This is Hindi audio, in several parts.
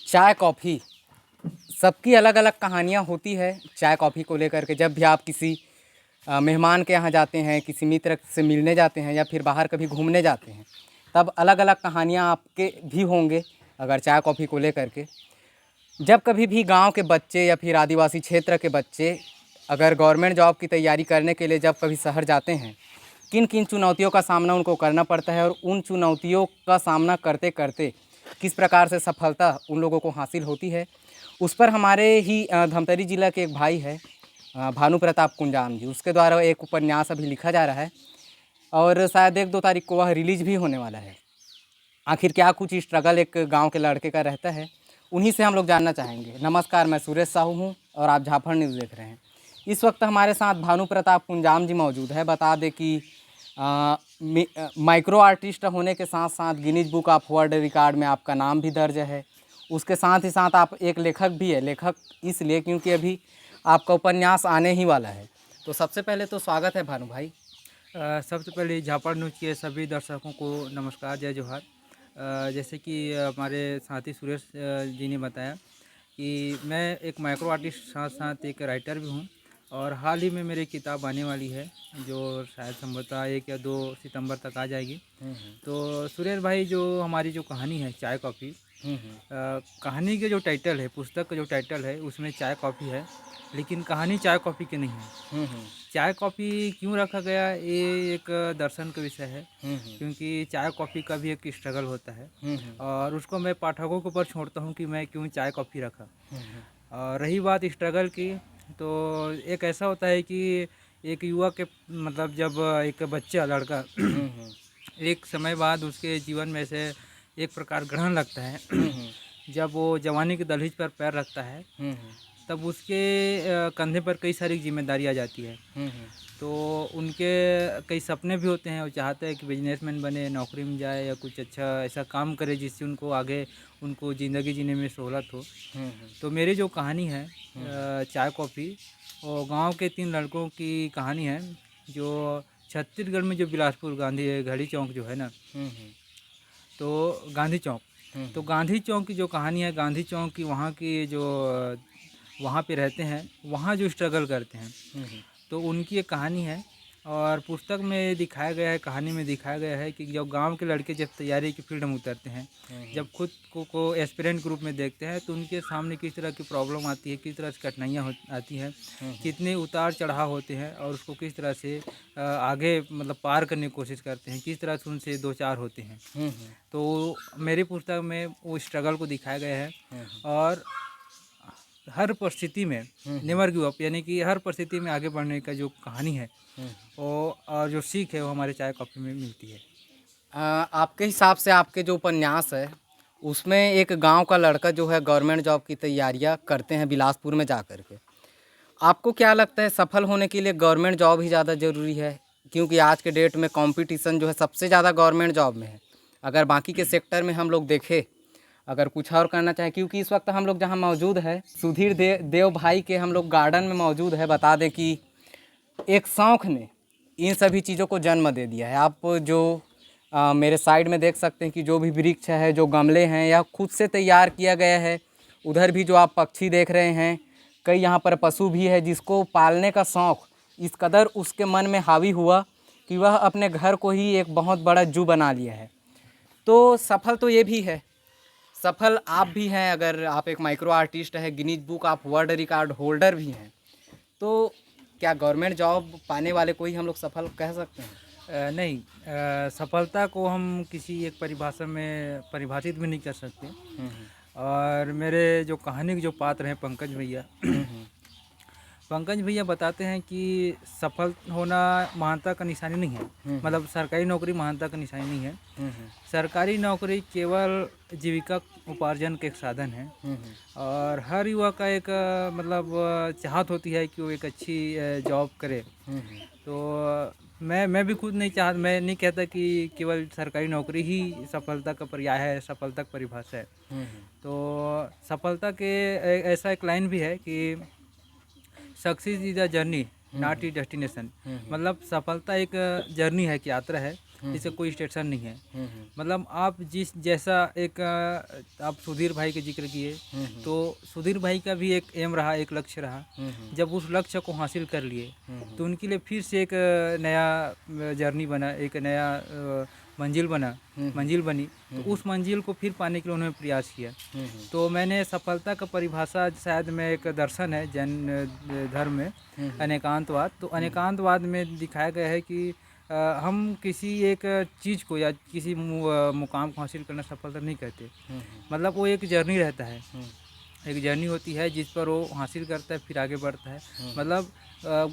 चाय कॉफ़ी सबकी अलग अलग कहानियाँ होती है चाय कॉफ़ी को लेकर के। जब भी आप किसी मेहमान के यहाँ जाते हैं, किसी मित्र से मिलने जाते हैं या फिर बाहर कभी घूमने जाते हैं, तब अलग अलग कहानियाँ आपके भी होंगे अगर चाय कॉफ़ी को लेकर के। जब कभी भी गांव के बच्चे या फिर आदिवासी क्षेत्र के बच्चे अगर गवर्नमेंट जॉब की तैयारी करने के लिए जब कभी शहर जाते हैं, किन किन चुनौतियों का सामना उनको करना पड़ता है और उन चुनौतियों का सामना करते करते किस प्रकार से सफलता उन लोगों को हासिल होती है, उस पर हमारे ही धमतरी जिला के एक भाई है भानु प्रताप कुंजाम जी, उसके द्वारा एक उपन्यास अभी लिखा जा रहा है और शायद 1-2 तारीख को वह रिलीज भी होने वाला है। आखिर क्या कुछ स्ट्रगल एक गांव के लड़के का रहता है, उन्हीं से हम लोग जानना चाहेंगे। नमस्कार, मैं सुरेश साहू हूं और आप झारखंड न्यूज़ देख रहे हैं। इस वक्त हमारे साथ भानु प्रताप कुंजाम जी मौजूद है। बता दें कि माइक्रो आर्टिस्ट होने के साथ साथ Guinness book of world record में आपका नाम भी दर्ज है। उसके साथ ही साथ आप एक लेखक भी है। लेखक इसलिए क्योंकि अभी आपका उपन्यास आने ही वाला है। तो सबसे पहले तो स्वागत है भानु भाई। सबसे पहले झारखंड न्यूज़ के सभी दर्शकों को नमस्कार, जय जोहार। जैसे कि हमारे साथी सुरेश जी ने बताया कि मैं एक माइक्रो आर्टिस्ट साथ साथ एक राइटर भी हूँ और हाल ही में मेरी किताब आने वाली है जो शायद संभवतः 1 या 2 सितंबर तक आ जाएगी। तो सुरेश भाई, जो हमारी जो कहानी है चाय कॉफ़ी, कहानी के जो टाइटल है, पुस्तक का जो टाइटल है उसमें चाय कॉफ़ी है, लेकिन कहानी चाय कॉफ़ी की नहीं है। चाय कॉफ़ी क्यों रखा गया, ये एक दर्शन का विषय है, क्योंकि चाय कॉफ़ी का भी एक स्ट्रगल होता है और उसको मैं पाठकों के ऊपर छोड़ता हूँ कि मैं क्यों चाय कॉफ़ी रखा। और रही बात स्ट्रगल की, तो एक ऐसा होता है कि एक युवा के मतलब जब एक बच्चा लड़का एक समय बाद उसके जीवन में से एक प्रकार ग्रहण लगता है जब वो जवानी के दहलीज पर पैर रखता है, तब उसके कंधे पर कई सारी जिम्मेदारी आ जाती है। तो उनके कई सपने भी होते हैं, वो चाहते हैं कि बिजनेसमैन बने, नौकरी में जाए या कुछ अच्छा ऐसा काम करे जिससे उनको आगे उनको ज़िंदगी जीने में सहूलत हो। तो मेरी जो कहानी है चाय कॉफ़ी, वो गांव के 3 लड़कों की कहानी है जो छत्तीसगढ़ में जो बिलासपुर गांधी घड़ी चौक जो है ना, तो गांधी चौक, तो गांधी चौक की जो कहानी है, गांधी चौक की वहाँ की जो वहाँ पे रहते हैं, वहाँ जो स्ट्रगल करते हैं, तो उनकी एक कहानी है। और पुस्तक में दिखाया गया है, कहानी में दिखाया गया है कि जब गांव के लड़के जब तैयारी की फील्ड में उतरते हैं, जब खुद को एस्पिरेंट ग्रुप में देखते हैं, तो उनके सामने किस तरह की प्रॉब्लम आती है, किस तरह से कठिनाइयाँ आती हैं, कितने उतार चढ़ाव होते हैं और उसको किस तरह से आगे मतलब पार करने की कोशिश करते हैं, किस तरह से उनसे दो चार होते हैं। तो मेरी पुस्तक में वो स्ट्रगल को दिखाया गया है और हर परिस्थिति में नेवर गिव अप, यानी कि हर परिस्थिति में आगे बढ़ने का जो कहानी है वो और जो सीख है वो हमारे चाय कॉफ़ी में मिलती है। आपके हिसाब से आपके जो उपन्यास है उसमें एक गांव का लड़का जो है गवर्नमेंट जॉब की तैयारियां करते हैं बिलासपुर में जा कर के। आपको क्या लगता है सफल होने के लिए गवर्नमेंट जॉब ही ज़्यादा ज़रूरी है? क्योंकि आज के डेट में कंपटीशन जो है सबसे ज़्यादा गवर्नमेंट जॉब में है। अगर बाकी के सेक्टर में हम लोग देखें, अगर कुछ और करना चाहें, क्योंकि इस वक्त हम लोग जहाँ मौजूद है सुधीर देव भाई के हम लोग गार्डन में मौजूद है। बता दें कि एक शौक़ ने इन सभी चीज़ों को जन्म दे दिया है। आप जो मेरे साइड में देख सकते हैं कि जो भी वृक्ष है, जो गमले हैं, या खुद से तैयार किया गया है। उधर भी जो आप पक्षी देख रहे हैं, कई यहाँ पर पशु भी है जिसको पालने का शौक़ इस कदर उसके मन में हावी हुआ कि वह अपने घर को ही एक बहुत बड़ा जू बना लिया है। तो सफल तो ये भी है, सफल आप भी हैं। अगर आप एक माइक्रो आर्टिस्ट है, Guinness book of world record holder भी हैं, तो क्या गवर्नमेंट जॉब पाने वाले को ही हम लोग सफल कह सकते हैं? नहीं, सफलता को हम किसी एक परिभाषा में परिभाषित भी नहीं कर सकते। और मेरे जो कहानी के जो पात्र हैं पंकज भैया, पंकज भैया बताते हैं कि सफल होना महानता का निशानी नहीं है, मतलब सरकारी नौकरी महानता का निशानी नहीं है। सरकारी नौकरी केवल जीविका उपार्जन का एक साधन है और हर युवा का एक मतलब चाहत होती है कि वो एक अच्छी जॉब करे। तो मैं भी खुद मैं नहीं कहता कि केवल सरकारी नौकरी ही सफलता का पर्याय है, सफलता का परिभाषा है। तो सफलता के ऐसा एक लाइन भी है कि success is a journey not E destination, मतलब सफलता एक जर्नी है, कि यात्रा है, जिसका कोई स्टेशन नहीं है। हम्म, मतलब आप जिस जैसा एक आप सुधीर भाई के जिक्र किए, तो सुधीर भाई का भी एक एम रहा, एक लक्ष्य रहा। जब उस लक्ष्य को हासिल कर लिए तो उनके लिए फिर से एक नया जर्नी बना, एक नया मंजिल मंजिल बनी। तो उस मंजिल को फिर पाने के लिए उन्होंने प्रयास किया। तो मैंने सफलता का परिभाषा शायद में एक दर्शन है जैन धर्म में, अनेकांतवाद। तो अनेकांतवाद में दिखाया गया है कि हम किसी एक चीज़ को या किसी मुकाम को हासिल करना सफलता नहीं कहते। मतलब वो एक जर्नी रहता है, एक जर्नी होती है जिस पर वो हासिल करता है, फिर आगे बढ़ता है। मतलब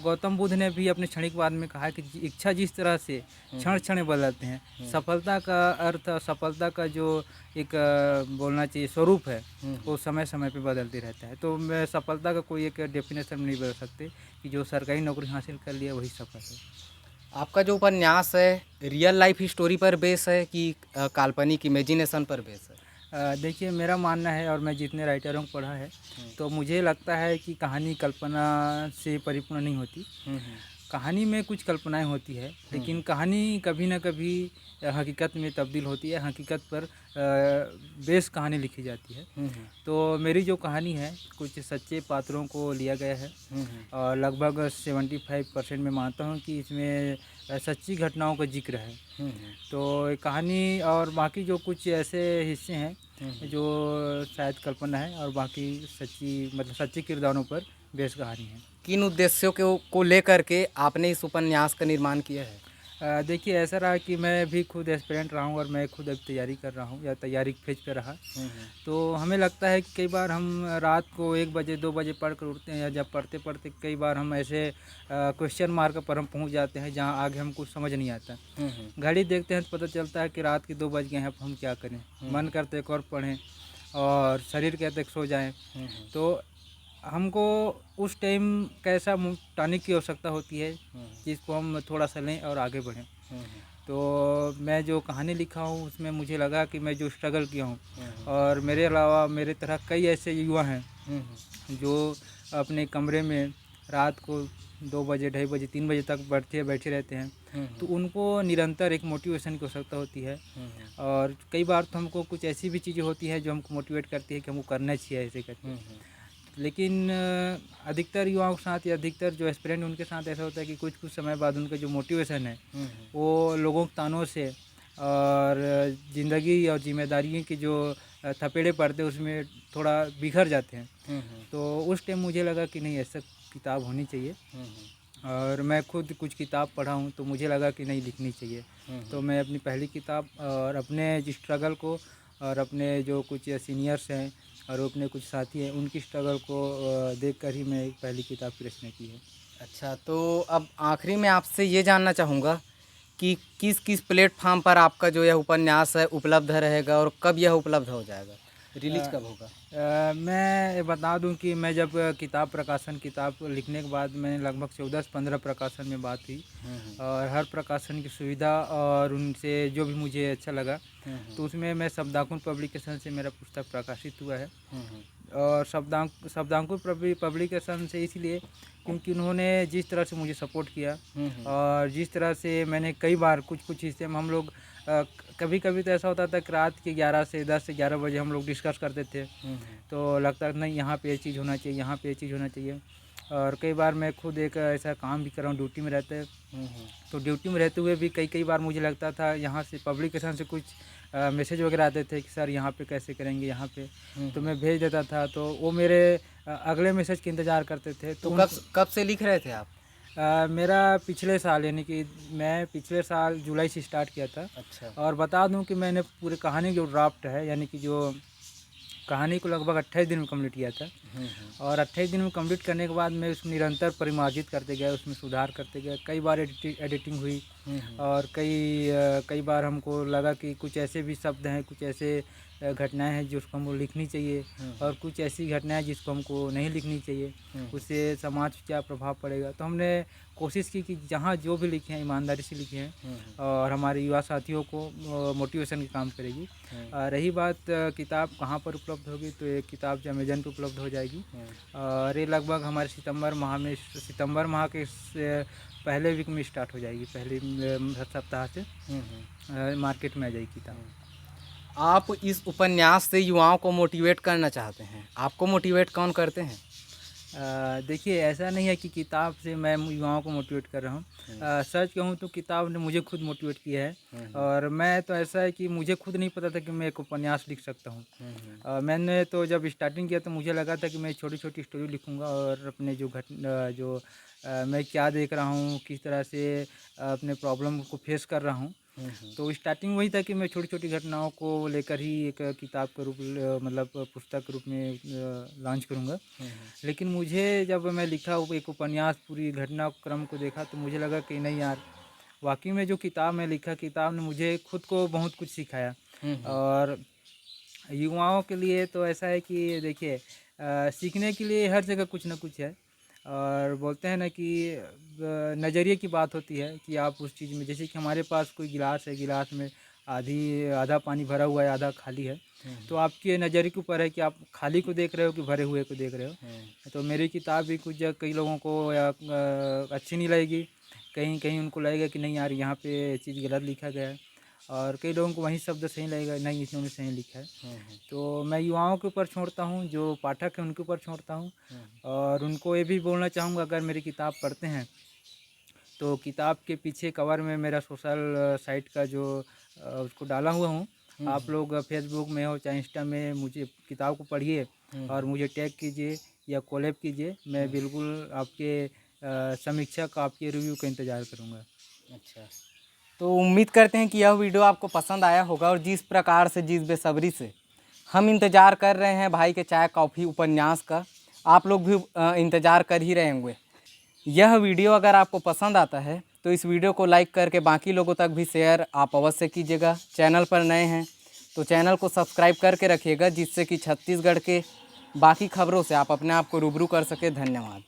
गौतम बुद्ध ने भी अपने क्षणिकवाद में कहा कि इच्छा जिस तरह से क्षण क्षण बदलते हैं, सफलता का अर्थ, सफलता का जो एक बोलना चाहिए स्वरूप है, वो समय समय पे बदलते रहता है। तो मैं सफलता का कोई एक डेफिनेशन नहीं बदल सकते कि जो सरकारी नौकरी हासिल कर लिया वही सफल है। आपका जो उपन्यास है रियल लाइफ स्टोरी पर बेस है कि काल्पनिक इमेजिनेशन पर बेस है? देखिए, मेरा मानना है और मैं जितने राइटरों को पढ़ा है तो मुझे लगता है कि कहानी कल्पना से परिपूर्ण नहीं होती। कहानी में कुछ कल्पनाएं होती है, लेकिन कहानी कभी ना कभी हकीकत में तब्दील होती है, हकीकत पर बेस कहानी लिखी जाती है। तो मेरी जो कहानी है कुछ सच्चे पात्रों को लिया गया है और लगभग 75% मैं मानता हूँ कि इसमें सच्ची घटनाओं का जिक्र है। तो ये कहानी और बाकी जो कुछ ऐसे हिस्से हैं जो शायद कल्पना है और बाकी सच्ची, मतलब सच्चे किरदारों पर बेस कहानी है। किन उद्देश्यों को लेकर के आपने इस उपन्यास का निर्माण किया है? देखिए, ऐसा रहा कि मैं भी खुद एस्पिरेंट रहा हूँ और मैं खुद अब तैयारी कर रहा हूँ या तैयारी फेज पे रहा। तो हमें लगता है कि कई बार हम रात को 1 बजे 2 बजे पढ़ कर उठते हैं, या जब पढ़ते पढ़ते कई बार हम ऐसे क्वेश्चन मार्क पर हम पहुँच जाते हैं जहाँ आगे हम कुछ समझ नहीं आता। घड़ी देखते हैं तो पता चलता है कि रात के 2 बज गए हैं, अब हम क्या करें। मन करते एक और पढ़ें और शरीर कहते एक सो जाएँ। तो हमको उस टाइम कैसा टॉनिक की आवश्यकता होती है जिसको हम थोड़ा सा लें और आगे बढ़ें। तो मैं जो कहानी लिखा हूँ उसमें मुझे लगा कि मैं जो स्ट्रगल किया हूँ, और मेरे अलावा मेरे तरह कई ऐसे युवा हैं जो अपने कमरे में रात को 2 बजे 2:30 बजे 3 बजे तक बैठे रहते हैं। तो उनको निरंतर एक मोटिवेशन की आवश्यकता होती है। और कई बार तो हमको कुछ ऐसी भी चीज़ें होती हैं जो हमको मोटिवेट करती है कि हमको करना चाहिए ऐसे करके। लेकिन अधिकतर युवाओं के साथ या अधिकतर जो एस्पिरेंट उनके साथ ऐसा होता है कि कुछ समय बाद उनका जो मोटिवेशन है वो लोगों के तानों से और ज़िंदगी और जिम्मेदारियों की जो थपेड़े पड़ते हैं उसमें थोड़ा बिखर जाते हैं। तो उस टाइम मुझे लगा कि नहीं, ऐसा किताब होनी चाहिए। और मैं खुद कुछ किताब पढ़ा हूँ तो मुझे लगा कि नहीं, लिखनी चाहिए। तो मैं अपनी पहली किताब और अपने स्ट्रगल को और अपने जो कुछ सीनियर्स हैं और अपने कुछ साथी हैं उनकी स्ट्रगल को देखकर ही मैं एक पहली किताब की रचना की है। अच्छा, तो अब आखिरी में आपसे ये जानना चाहूँगा कि किस किस प्लेटफॉर्म पर आपका जो यह उपन्यास है उपलब्ध रहेगा और कब यह उपलब्ध हो जाएगा, रिलीज कब होगा? मैं ये बता दूं कि मैं जब किताब लिखने के बाद मैंने लगभग 14-15 प्रकाशन में बात हुई और हर प्रकाशन की सुविधा और उनसे जो भी मुझे अच्छा लगा तो उसमें मैं शब्दाकुन पब्लिकेशन से मेरा पुस्तक प्रकाशित हुआ है। और शब्दाकुन पब्लिकेशन से इसलिए क्योंकि उन्होंने जिस तरह से मुझे सपोर्ट किया और जिस तरह से मैंने कई बार कुछ हिस्से में हम लोग कभी कभी तो ऐसा होता था कि रात के 11 से 10 से 11 बजे हम लोग डिस्कस करते थे। तो लगता है नहीं, यहाँ पे ये चीज़ होना चाहिए, यहाँ पे ये चीज़ होना चाहिए। और कई बार मैं खुद एक ऐसा काम भी कर रहा हूँ, ड्यूटी में रहते तो ड्यूटी में रहते हुए भी कई बार मुझे लगता था यहाँ से पब्लिकेशन से कुछ मैसेज वगैरह आते थे कि सर यहाँ पे कैसे करेंगे यहाँ पे, तो मैं भेज देता था। तो वो मेरे अगले मैसेज के इंतज़ार करते थे। तो कब से लिख रहे थे आप? मेरा पिछले साल, यानी कि मैं पिछले साल जुलाई से स्टार्ट किया था। अच्छा। और बता दूं कि मैंने पूरी कहानी जो ड्राफ्ट है, यानी कि जो कहानी को लगभग 28 दिन में कंप्लीट किया था। और 28 दिन में कंप्लीट करने के बाद मैं उसमें निरंतर परिमार्जित करते गया, उसमें सुधार करते गया। कई बार एडिटिंग हुई और कई बार हमको लगा कि कुछ ऐसे भी शब्द हैं, कुछ ऐसे घटनाएं हैं जिसको हमको लिखनी चाहिए और कुछ ऐसी घटनाएं जिसको हमको नहीं लिखनी चाहिए, उससे समाज पर क्या प्रभाव पड़ेगा। तो हमने कोशिश की कि जहाँ जो भी लिखे हैं ईमानदारी से लिखे हैं और हमारे युवा साथियों को मोटिवेशन की काम करेगी। रही बात किताब कहाँ पर उपलब्ध होगी, तो ये किताब जो अमेजन पर उपलब्ध हो जाएगी। और ये लगभग हमारे सितंबर माह के पहले वीक में स्टार्ट हो जाएगी, पहले सप्ताह से मार्केट में आ जाएगी किताब। आप इस उपन्यास से युवाओं को मोटिवेट करना चाहते हैं, आपको मोटिवेट कौन करते हैं? देखिए, ऐसा नहीं है कि किताब से मैं युवाओं को मोटिवेट कर रहा हूँ। सच कहूँ तो किताब ने मुझे खुद मोटिवेट किया है। और मैं तो ऐसा है कि मुझे खुद नहीं पता था कि मैं एक उपन्यास लिख सकता हूँ। मैंने तो जब स्टार्टिंग किया तो मुझे लगा था कि मैं छोटी-छोटी स्टोरी लिखूँगा और अपने मैं क्या देख रहा हूँ, किस तरह से अपने प्रॉब्लम को फेस कर रहा हूँ। तो स्टार्टिंग वही था कि मैं छोटी-छोटी घटनाओं को लेकर ही एक किताब के रूप मतलब पुस्तक के रूप में लॉन्च करूँगा। लेकिन मुझे जब मैं लिखा वो एक उपन्यास पूरी घटनाक्रम को देखा तो मुझे लगा कि नहीं यार, वाक़ई में जो किताब मैं लिखा, किताब ने मुझे खुद को बहुत कुछ सिखाया। और युवाओं के लिए तो ऐसा है कि देखिए, सीखने के लिए हर जगह कुछ ना कुछ है। और बोलते हैं ना कि नज़रिए की बात होती है कि आप उस चीज़ में, जैसे कि हमारे पास कोई गिलास है, गिलास में आधा पानी भरा हुआ है, आधा खाली है। तो आपके नज़रिए के ऊपर है कि आप खाली को देख रहे हो कि भरे हुए को देख रहे हो। तो मेरी किताब भी कुछ कई लोगों को अच्छी नहीं लगेगी, कहीं कहीं उनको लगेगा कि नहीं यार, यहाँ पे ये चीज़ गलत लिखा गया है। और कई लोगों को वही शब्द सही लगेगा, नहीं इन्होंने सही लिखा है। तो मैं युवाओं के ऊपर छोड़ता हूँ, जो पाठक हैं उनके ऊपर छोड़ता हूँ। और उनको ये भी बोलना चाहूँगा, अगर मेरी किताब पढ़ते हैं तो किताब के पीछे कवर में मेरा सोशल साइट का जो उसको डाला हुआ हूँ। आप लोग फेसबुक में हो चाहे इंस्टा में मुझे किताब को पढ़िए और मुझे टैग कीजिए या कोलैब कीजिए। मैं बिल्कुल आपके समीक्षा का, आपके रिव्यू का इंतज़ार करूँगा। अच्छा, तो उम्मीद करते हैं कि यह वीडियो आपको पसंद आया होगा और जिस प्रकार से, जिस बेसब्री से हम इंतज़ार कर रहे हैं भाई के चाय कॉफ़ी उपन्यास का, आप लोग भी इंतज़ार कर ही रहे होंगे। यह वीडियो अगर आपको पसंद आता है तो इस वीडियो को लाइक करके बाकी लोगों तक भी शेयर आप अवश्य कीजिएगा। चैनल पर नए हैं तो चैनल को सब्सक्राइब करके रखिएगा, जिससे कि छत्तीसगढ़ के बाकी खबरों से आप अपने आप को रूबरू कर सके। धन्यवाद।